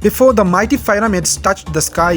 Before the mighty pyramids touched the sky,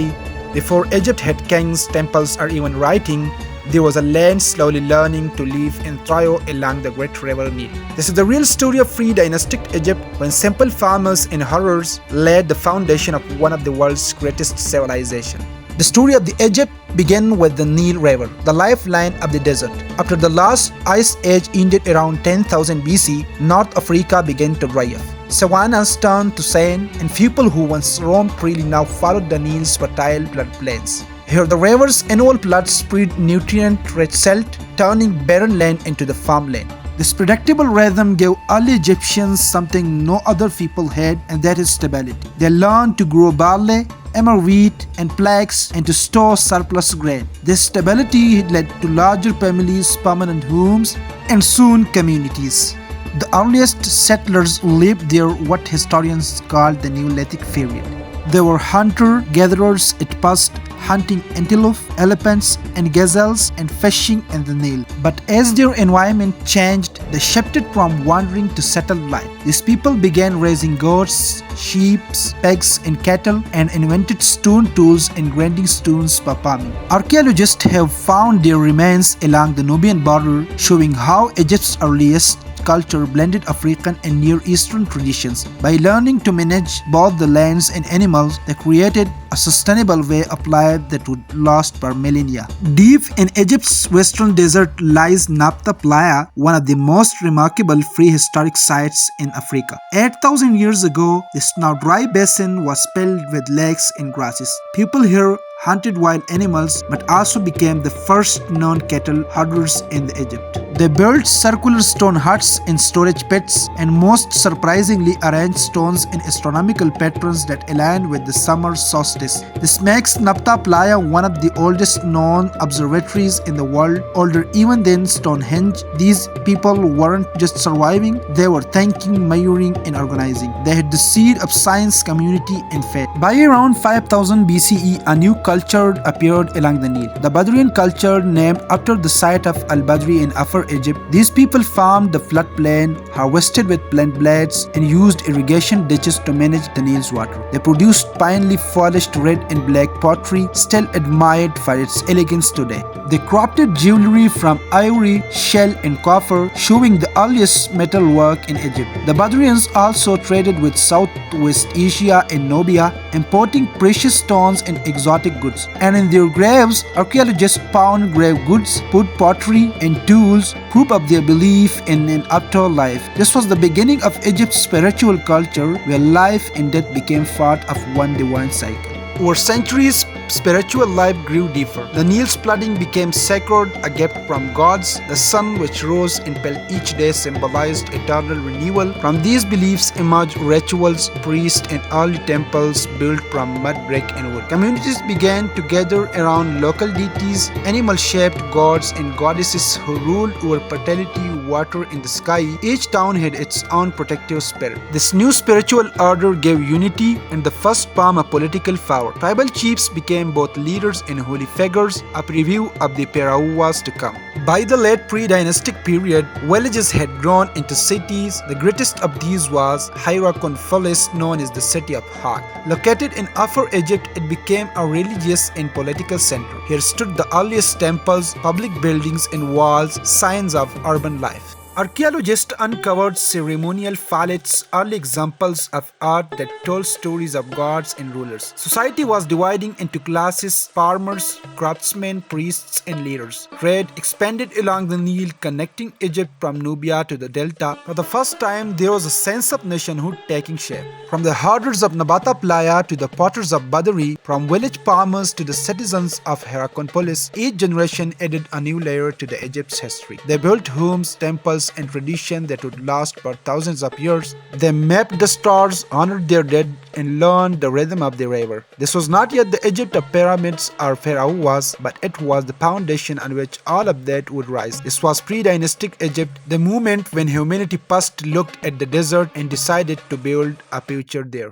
before Egypt had kings, temples, or even writing, there was a land slowly learning to live and thrive along the great river Nile. This is the real story of pre-dynastic Egypt, when simple farmers and hunters laid the foundation of one of the world's greatest civilizations. The story of the Egypt began with the Nile River, the lifeline of the desert. After the last ice age ended around 10,000 BC, North Africa began to dry up. Savannas turned to sand, and people who once roamed freely now followed the Nile's fertile floodplains. Here the river's annual flood spread nutrient-rich silt, turning barren land into the farmland. This predictable rhythm gave early Egyptians something no other people had, and that is stability. They learned to grow barley, emmer wheat, and flax, and to store surplus grain. This stability led to larger families, permanent homes, and soon communities. The earliest settlers lived there what historians call the Neolithic period. They were hunter-gatherers at first, hunting antelope, elephants, and gazelles and fishing in the Nile. But as their environment changed, they shifted from wandering to settled life. These people began raising goats, sheep, pigs, and cattle, and invented stone tools and grinding stones for farming. Archaeologists have found their remains along the Nubian border, showing how Egypt's earliest culture blended African and Near Eastern traditions. By learning to manage both the lands and animals, they created a sustainable way of life that would last for millennia. Deep in Egypt's western desert lies Nabta Playa, one of the most remarkable prehistoric sites in Africa. 8,000 years ago, this now dry basin was filled with lakes and grasses. People here hunted wild animals but also became the first known cattle herders in Egypt. They built circular stone huts in storage pits and most surprisingly arranged stones in astronomical patterns that align with the summer solstice. This makes Nabta Playa one of the oldest known observatories in the world, older even than Stonehenge. These people weren't just surviving, they were thinking, measuring, and organizing. They had the seed of science, community, and faith. By around 5000 BCE, a new culture appeared along the Nile. The Badarian culture, named after the site of Al-Badri in Upper Egypt. These people farmed the floodplain, harvested with plant blades, and used irrigation ditches to manage the Nile's water. They produced finely polished red and black pottery, still admired for its elegance today. They crafted jewelry from ivory, shell, and copper, showing the earliest metalwork in Egypt. The Badarians also traded with Southwest Asia and Nubia, importing precious stones and exotic goods. And in their graves, archaeologists found grave goods, wood pottery, and tools, proof of their belief in an afterlife. This was the beginning of Egypt's spiritual culture, where life and death became part of one divine cycle. Over centuries, spiritual life grew deeper. The Nile's flooding became sacred, a gift from gods. The sun which rose and fell each day symbolized eternal renewal. From these beliefs emerged rituals, priests, and early temples built from mud, brick, and wood. Communities began to gather around local deities, animal-shaped gods and goddesses who ruled over fertility, water, and the sky. Each town had its own protective spirit. This new spiritual order gave unity and the first form of political power. Tribal chiefs became both leaders and holy figures, a preview of the Pharaohs to come. By the late pre-dynastic period, villages had grown into cities. The greatest of these was Hierakonpolis, known as the City of Heart. Located in Upper Egypt, it became a religious and political center. Here stood the earliest temples, public buildings, and walls, signs of urban life. Archaeologists uncovered ceremonial palettes, early examples of art that told stories of gods and rulers. Society was dividing into classes: farmers, craftsmen, priests, and leaders. Trade expanded along the Nile, connecting Egypt from Nubia to the Delta. For the first time, there was a sense of nationhood taking shape. From the herders of Nabta Playa to the potters of Badari, from village farmers to the citizens of Hierakonpolis, each generation added a new layer to the Egypt's history. They built homes, temples, and tradition that would last for thousands of years. They mapped the stars, honored their dead, and learned the rhythm of the river. This was not yet the Egypt of pyramids or pharaohs, but it was the foundation on which all of that would rise. This was pre-dynastic Egypt, the moment when humanity first looked at the desert and decided to build a future there.